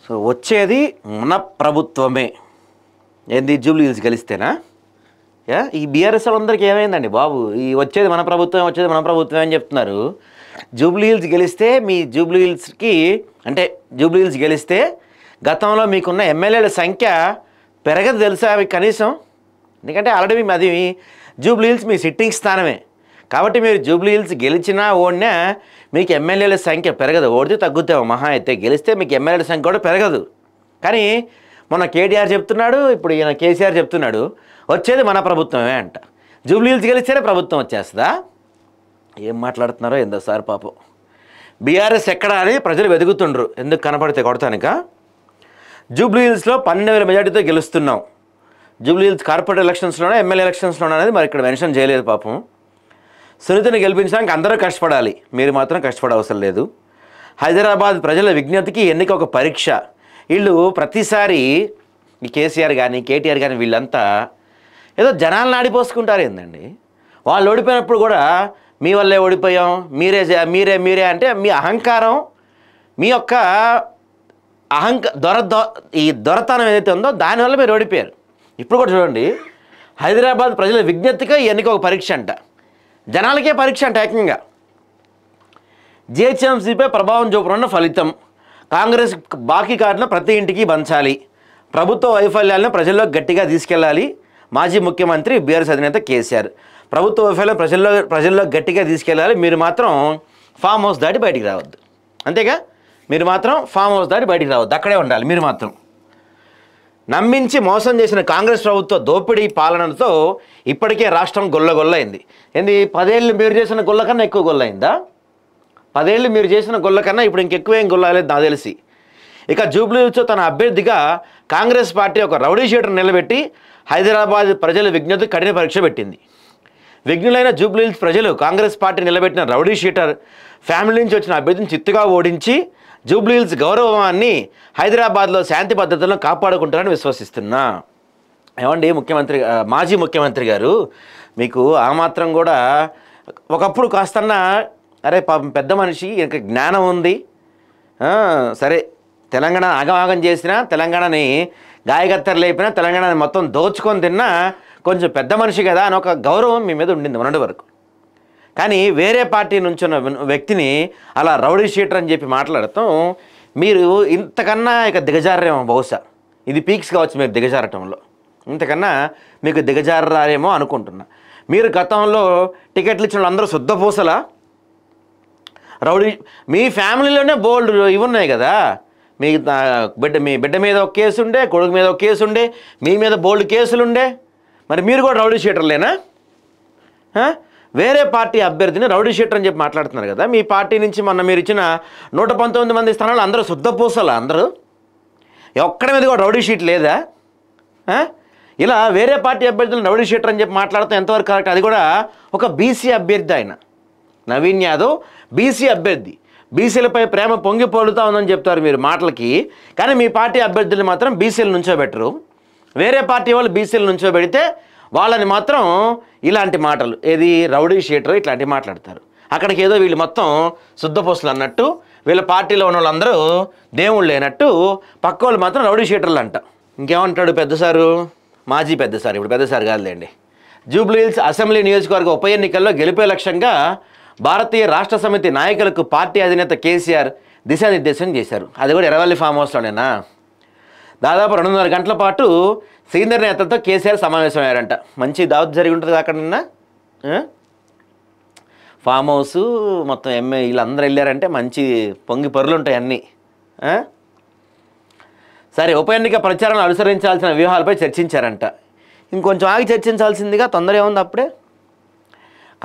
So వచ్చేది మన ప్రభుత్వమే. ఏంది జూబ్లీ హిల్స్ గెలిస్తేనా? ఈ బీఆర్ఎస్ వాళ్ళందరికీ ఏమైందండి బాబు? ఈ వచ్చేది మన ప్రభుత్వమే అని చెప్తున్నారు. జూబ్లీ హిల్స్ గెలిస్తే మీ జూబ్లీ హిల్స్కి అంటే జూబ్లీ హిల్స్ గెలిస్తే గతంలో మీకున్న ఎమ్మెల్యేల సంఖ్య పెరగదు తెలుసా మీకు కనీసం? ఎందుకంటే ఆల్రెడీ అది జూబ్లీ హిల్స్ మీ సిట్టింగ్ స్థానమే కాబట్టి మీరు జూబ్లీ హిల్స్ గెలిచినా ఓడినా మీకు ఎమ్మెల్యేల సంఖ్య పెరగదు. ఓడితే తగ్గుతావు మహా అయితే. గెలిస్తే మీకు ఎమ్మెల్యేల సంఖ్య కూడా పెరగదు. కానీ మొన్న కేటీఆర్ చెప్తున్నాడు, ఇప్పుడు ఈయన కేసీఆర్ చెప్తున్నాడు వచ్చేది మన ప్రభుత్వమే అంట. జూబ్లీ హిల్స్ గెలిస్తేనే ప్రభుత్వం వచ్చేస్తుందా? ఏం మాట్లాడుతున్నారో ఏందో సార్ పాపం. బీఆర్ఎస్ ఎక్కడా అని ప్రజలు వెతుకుతుండ్రు, ఎందుకు కనపడితే కొడతానిక. జూబ్లీ హిల్స్లో 12,000 మెజార్టీతో గెలుస్తున్నాం. జూబ్లీ హిల్స్ కార్పొరేట్ ఎలక్షన్స్లోనే ఎమ్మెల్యే ఎలక్షన్స్లోనే అనేది మరి ఇక్కడ మెన్షన్ చేయలేదు పాపం. సునీతని గెలిపించడానికి అందరూ కష్టపడాలి, మీరు మాత్రం కష్టపడవసరం లేదు. హైదరాబాద్ ప్రజల విజ్ఞతకి ఎన్నిక ఒక పరీక్ష. వీళ్ళు ప్రతిసారి ఈ కేసీఆర్ కానీ కేటీఆర్ కానీ వీళ్ళంతా ఏదో జనాలను ఆడిపోసుకుంటారు ఏందండి. వాళ్ళు ఓడిపోయినప్పుడు కూడా మీ వల్లే ఓడిపోయాం, మీరే అంటే మీ అహంకారం, మీ యొక్క ఈ దొరతనం ఏదైతే ఉందో దానివల్ల మీరు ఓడిపోయారు. ఇప్పుడు కూడా చూడండి, హైదరాబాద్ ప్రజల విజ్ఞతగా ఎన్నిక ఒక పరీక్ష అంట, జనాలకే పరీక్ష అంట ఏకంగా. జిహెచ్ఎంసీపై ప్రభావం చూపనున్న ఫలితం. కాంగ్రెస్ బాకీ కార్డును ప్రతి ఇంటికి పంచాలి. ప్రభుత్వ వైఫల్యాలను ప్రజల్లో గట్టిగా తీసుకెళ్లాలి. మాజీ ముఖ్యమంత్రి బీఆర్ఎస్ అధినేత కేసీఆర్. ప్రభుత్వ వైఫల్యం ప్రజల్లో గట్టిగా తీసుకెళ్ళాలి. మీరు మాత్రం ఫామ్ హౌస్ దాటి బయటికి రావద్దు. అంతేగా, మీరు మాత్రం ఫామ్ హౌస్ దాటి బయటికి రావద్దు, అక్కడే ఉండాలి మీరు మాత్రం. నమ్మించి మోసం చేసిన కాంగ్రెస్ ప్రభుత్వ దోపిడీ పాలనతో ఇప్పటికే రాష్ట్రం గొల్లగొల్లైంది. ఏంది 10 ఏళ్ళు మీరు చేసిన గొల్ల కన్నా ఎక్కువ గొల్లైందా? 10 ఏళ్ళు మీరు చేసిన గొల్ల కన్నా ఇప్పుడు ఇంకెక్కువేం గొల్లలేదు నాకు తెలిసి. ఇక జూబ్లీ హిల్స్లో తన అభ్యర్థిగా కాంగ్రెస్ పార్టీ ఒక రౌడీ షీటర్ నిలబెట్టి హైదరాబాద్ ప్రజల విజ్ఞతకు కఠిన పరీక్ష పెట్టింది. విఘ్నులైన జూబ్లీ హిల్స్ ప్రజలు కాంగ్రెస్ పార్టీ నిలబెట్టిన రౌడీ షీటర్ ఫ్యామిలీ నుంచి వచ్చిన అభ్యర్థిని చిత్తుగా ఓడించి జూబ్లీ హిల్స్ గౌరవాన్ని హైదరాబాద్లో శాంతి భద్రతలను కాపాడుకుంటారని విశ్వసిస్తున్నా. ఏమండి మాజీ ముఖ్యమంత్రి గారు, మీకు ఆ మాత్రం కూడా ఒకప్పుడు కాస్తన్నా అరే పాపం పెద్ద మనిషి, ఇంకా జ్ఞానం ఉంది, సరే తెలంగాణ ఆగమాగం చేసినా, తెలంగాణని గాయగత్తర్ లేపినా, తెలంగాణని మొత్తం దోచుకొని తిన్నా కొంచెం పెద్ద మనిషి కదా అని ఒక గౌరవం మీ మీద ఉండింది మొన్నటి వరకు. కానీ వేరే పార్టీ నుంచి ఉన్న వ్యక్తిని అలా రౌడీ షీటర్ అని చెప్పి మాట్లాడటం, మీరు ఇంతకన్నా ఇక దిగజారేమో బహుశా. ఇది పీక్స్ కావచ్చు మీరు దిగజారటంలో, ఇంతకన్నా మీకు దిగజారారేమో అనుకుంటున్నా. మీరు గతంలో టికెట్లు ఇచ్చిన వాళ్ళందరూ శుద్ధపూసలా? రౌడీ మీ ఫ్యామిలీలోనే బోల్డ్ ఇవి ఉన్నాయి కదా. మీ బిడ్డ మీద ఒక కేసు ఉండే, కొడుకు మీద ఒక కేసు ఉండే, మీ మీద బోల్డ్ కేసులు ఉండే. మరి మీరు కూడా రౌడీ షీటర్లేనా? వేరే పార్టీ అభ్యర్థిని రౌడీ షీటర్ అని చెప్పి మాట్లాడుతున్నారు కదా. మీ పార్టీ నుంచి మొన్న మీరు ఇచ్చిన 119 మంది స్థానాలు అందరూ శుద్ధపూసలా? అందరూ ఒక్కడి మీద కూడా రౌడీ షీట్ లేదా? ఇలా వేరే పార్టీ అభ్యర్థులు రౌడీ షీటర్ అని చెప్పి మాట్లాడతాం ఎంతవరకు కరెక్ట్? అది కూడా ఒక బీసీ అభ్యర్థి, ఆయన నవీన్ యాదవ్ బీసీ అభ్యర్థి. బీసీలపై ప్రేమ పొంగి పొలుతా ఉందని చెప్తారు మీరు మాటలకి, కానీ మీ పార్టీ అభ్యర్థులు మాత్రం బీసీలు నుంచోబెట్టరు. వేరే పార్టీ వాళ్ళు బీసీలు నుంచోబెడితే వాళ్ళని మాత్రం ఇలాంటి మాటలు, ఏది రౌడీ షీటర్ ఇట్లాంటివి మాట్లాడతారు. అక్కడికి ఏదో వీళ్ళు మొత్తం శుద్ధపూసలు అన్నట్టు, వీళ్ళ పార్టీలో ఉన్న వాళ్ళందరూ దేవుళ్ళు లేనట్టు, పక్క వాళ్ళు మాత్రం రౌడీ షీటర్లు అంట. ఇంకేమంటాడు పెద్దసారు, మాజీ పెద్దసారు, ఇప్పుడు పెద్దసారు కాదులేండి. జూబ్లీ హిల్స్ అసెంబ్లీ నియోజకవర్గ ఉప ఎన్నికల్లో గెలిపే లక్ష్యంగా భారతీయ రాష్ట్ర సమితి నాయకులకు పార్టీ అధినేత కేసీఆర్ దిశానిర్దేశం చేశారు. అది కూడా ఎర్రవల్లి ఫామ్ హౌస్లోనేనా. దాదాపు 2.5 గంటల పాటు సీనియర్ నేతలతో కేసీఆర్ సమావేశమయ్యారంట. మంచి దావత్ జరిగి ఉంటుంది అక్కడ నిన్న. ఫామ్ హౌస్ మొత్తం వీళ్ళందరూ వెళ్ళారంటే మంచి పొంగి పొరులు ఉంటాయి అన్నీ. సరే, ఉప ఎన్నిక ప్రచారంలో అనుసరించాల్సిన వ్యూహాలపై చర్చించారంట. ఇంకొంచెం ఆగి చర్చించాల్సిందిగా, తొందర ఏముంది అప్పుడే.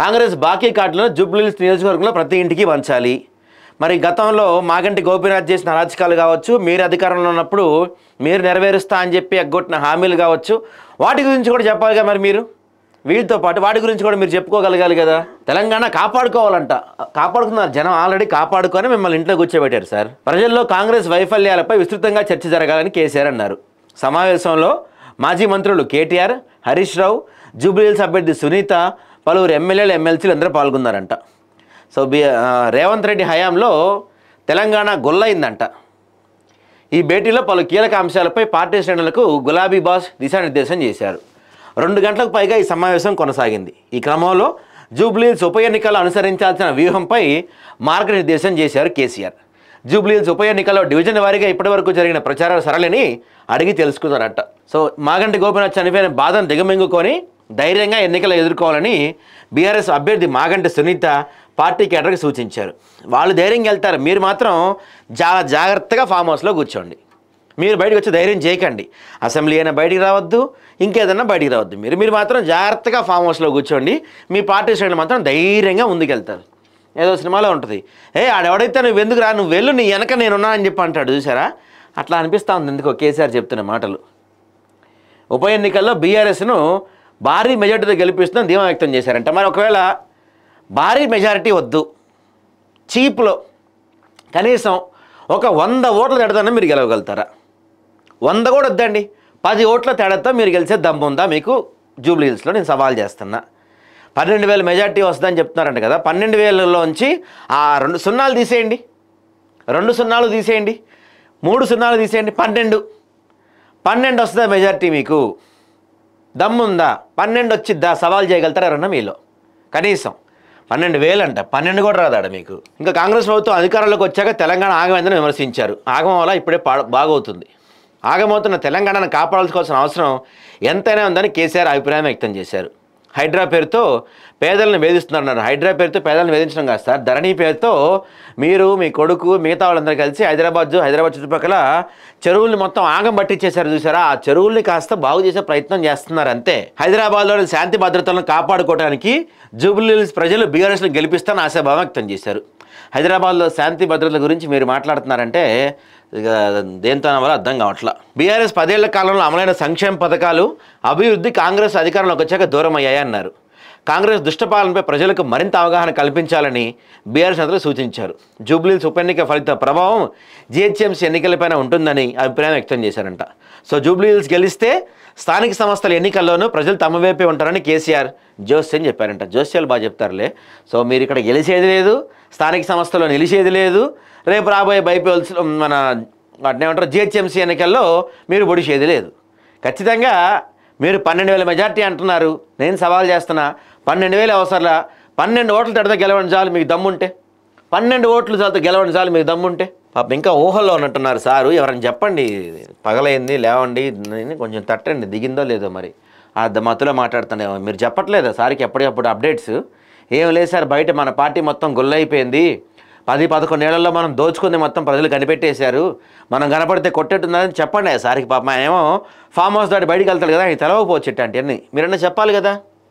కాంగ్రెస్ బాకీ కార్డులను జూబ్లీ హిల్స్ నియోజకవర్గంలో ప్రతి ఇంటికి పంచాలి. మరి గతంలో మాగంటి గోపీనాథ్ చేసిన అరాచకాలు కావచ్చు, మీరు అధికారంలో ఉన్నప్పుడు మీరు నెరవేరుస్తా అని చెప్పి ఎగ్గొట్టిన హామీలు కావచ్చు, వాటి గురించి కూడా చెప్పాలిగా. మరి మీరు వీటితో పాటు వాటి గురించి కూడా మీరు చెప్పుకోగలగాలి కదా. తెలంగాణ కాపాడుకోవాలంట, కాపాడుకున్నారు జనం ఆల్రెడీ. కాపాడుకొని మిమ్మల్ని ఇంట్లో కూర్చోబెట్టారు సార్. ప్రజల్లో కాంగ్రెస్ వైఫల్యాలపై విస్తృతంగా చర్చ జరగాలని కేసీఆర్ అన్నారు. సమావేశంలో మాజీ మంత్రులు కేటీఆర్, హరీష్ రావు, జూబ్లీ హిల్స్ అభ్యర్థి సునీత, పలువురు ఎమ్మెల్యేలు ఎమ్మెల్సీలు అందరూ పాల్గొన్నారంట. సో రేవంత్ రెడ్డి హయాంలో తెలంగాణ గొల్లయిందంట. ఈ భేటీలో పలు కీలక అంశాలపై పార్టీ శ్రేణులకు గులాబీ బాస్ దిశానిర్దేశం చేశారు. 2 గంటలకు పైగా ఈ సమావేశం కొనసాగింది. ఈ క్రమంలో జూబ్లీహిల్స్ ఉప ఎన్నికల్లో అనుసరించాల్సిన వ్యూహంపై మార్గనిర్దేశం చేశారు కేసీఆర్. జూబ్లీహిల్స్ ఉప ఎన్నికల్లో డివిజన్ వారీగా ఇప్పటివరకు జరిగిన ప్రచార సరళిని అడిగి తెలుసుకున్నారట. సో మాగంటి గోపీనాథ్ చనిపోయిన బాధను దిగమింగుకొని ధైర్యంగా ఎన్నికలు ఎదుర్కోవాలని బీఆర్ఎస్ అభ్యర్థి మాగంటి సునీత పార్టీ కేడర్కి సూచించారు. వాళ్ళు ధైర్యంగా వెళ్తారు, మీరు మాత్రం చాలా జాగ్రత్తగా ఫామ్ హౌస్లో కూర్చోండి. మీరు బయటకు వచ్చి ధైర్యం చేయకండి. అసెంబ్లీ అయినా బయటికి రావద్దు, ఇంకేదన్నా బయటికి రావద్దు. మీరు మాత్రం జాగ్రత్తగా ఫామ్ హౌస్లో కూర్చోండి. మీ పార్టీ శ్రేణులు మాత్రం ధైర్యంగా ముందుకెళ్తారు. ఏదో సినిమాలో ఉంటుంది, ఆడెవడైతే నువ్వు ఎందుకు రా, నువ్వు వెళ్ళు, నీ వెనక నేనున్నా అని చెప్పి అంటాడు చూసారా, అట్లా అనిపిస్తూ ఉంది ఎందుకో కేసీఆర్ చెప్తున్న మాటలు. ఉప ఎన్నికల్లో బీఆర్ఎస్ను భారీ మెజార్టీతో గెలిపిస్తుందని ధీమా వ్యక్తం చేశారంట. మరి ఒకవేళ భారీ మెజారిటీ వద్దు, చీప్లో కనీసం ఒక 100 ఓట్ల తేడాతో మీరు గెలవగలుగుతారా? 100 కూడా వద్దండి, 10 ఓట్ల తేడాతో మీరు గెలిచే దమ్ము ఉందా మీకు? జూబ్లీహిల్స్లో నేను సవాల్ చేస్తున్నా. 12,000 మెజార్టీ వస్తుందని చెప్తున్నారంట కదా, 12,000లోంచి ఆ 2 సున్నాలు తీసేయండి, 2 సున్నాలు తీసేయండి, 3 సున్నాలు తీసేయండి, 12 వస్తుందా మెజార్టీ మీకు? దమ్ముందా? 12 వచ్చిద్దా? సవాల్ చేయగలుగుతారా ఎవరన్నా మీలో? కనీసం 12,000 అంట, 12 కూడా రాదాడ మీకు. ఇంకా కాంగ్రెస్ ప్రభుత్వం అధికారంలోకి వచ్చాక తెలంగాణ ఆగమైందని విమర్శించారు. ఆగమం వల్ల ఇప్పుడే బాగవుతుంది. ఆగమవుతున్న తెలంగాణను కాపాడాల్సిన అవసరం ఎంతైనా ఉందని కేసీఆర్ అభిప్రాయం వ్యక్తం చేశారు. హైడ్రా పేరుతో పేదలను వేధిస్తున్నారన్నారు. హైడ్రా పేరుతో పేదలను వేధించడం కాదు సార్, ధరణి పేరుతో మీరు, మీ కొడుకు, మిగతా వాళ్ళందరూ కలిసి హైదరాబాద్ చుట్టుపక్కల చెరువుల్ని మొత్తం ఆగం పట్టించేశారు చూసారా. ఆ చెరువుల్ని కాస్త బాగు చేసే ప్రయత్నం చేస్తున్నారు అంతే. హైదరాబాద్లోని శాంతి భద్రతలను కాపాడుకోవడానికి జూబ్లీహిల్స్ ప్రజలు బీఆర్ఎస్ను గెలిపిస్తారని ఆశాభావం వ్యక్తం చేశారు. హైదరాబాద్లో శాంతి భద్రతల గురించి మీరు మాట్లాడుతున్నారంటే ఇక దేంతో వల్ల అర్థం కావట్లా. బీఆర్ఎస్ 10 ఏళ్ల కాలంలో అమలైన సంక్షేమ పథకాలు, అభివృద్ధి కాంగ్రెస్ అధికారంలోకి వచ్చాక దూరం అయ్యాయి అన్నారు. కాంగ్రెస్ దుష్టపాలనపై ప్రజలకు మరింత అవగాహన కల్పించాలని బీఆర్ఎస్ నేతలు సూచించారు. జూబ్లీహిల్స్ ఉప ఎన్నిక ఫలిత ప్రభావం జీహెచ్ఎంసీ ఎన్నికలపైన ఉంటుందని అభిప్రాయం వ్యక్తం చేశారంట. సో జూబ్లీహిల్స్ గెలిస్తే స్థానిక సంస్థల ఎన్నికల్లోనూ ప్రజలు తమ వైపే ఉంటారని కేసీఆర్ జోస్యం చెప్పారంట. జోస్యాలు బాగా చెప్తారులే. సో మీరు ఇక్కడ గెలిచేది లేదు, స్థానిక సంస్థలో నిలిచేది లేదు, రేపు రాబోయే బైపోల్స్ మన వాటిని ఏమంటారు జీహెచ్ఎంసీ ఎన్నికల్లో మీరు పొడిచేది లేదు. ఖచ్చితంగా మీరు 12,000 మెజార్టీ అంటున్నారు, నేను సవాల్ చేస్తున్నా, 12,000 అవసరంలా, 12 ఓట్ల తడితే గెలవండి చాలు మీకు దమ్ముంటే, 12 ఓట్లు చాలు గెలవండి చాలు మీకు దమ్ముంటే. పాపం ఇంకా ఊహల్లో ఉన్నట్టున్నారు సారు, ఎవరైనా చెప్పండి, పగలైంది లేవండి, కొంచెం తట్టండి, దిగిందో లేదో మరి. ఆ మత్తులో మాట్లాడుతున్నాం, మీరు చెప్పట్లేదా సార్కి ఎప్పటికప్పుడు అప్డేట్స్? ఏం లేదు సార్, బయట మన పార్టీ మొత్తం గొల్లైపోయింది, 10-11 ఏళ్లలో మనం దోచుకుంది మొత్తం ప్రజలు కనిపెట్టేశారు, మనం కనపడితే కొట్టేట్టుందని చెప్పండి సార్కి. పాపం ఆయన ఏమో ఫామ్ హౌస్ దాటి బయటికి వెళ్తాడు కదా, ఆయన తెలవకపోవచ్చు ఇట్లాంటివన్నీ మీరన్నా చెప్పాలి కదా.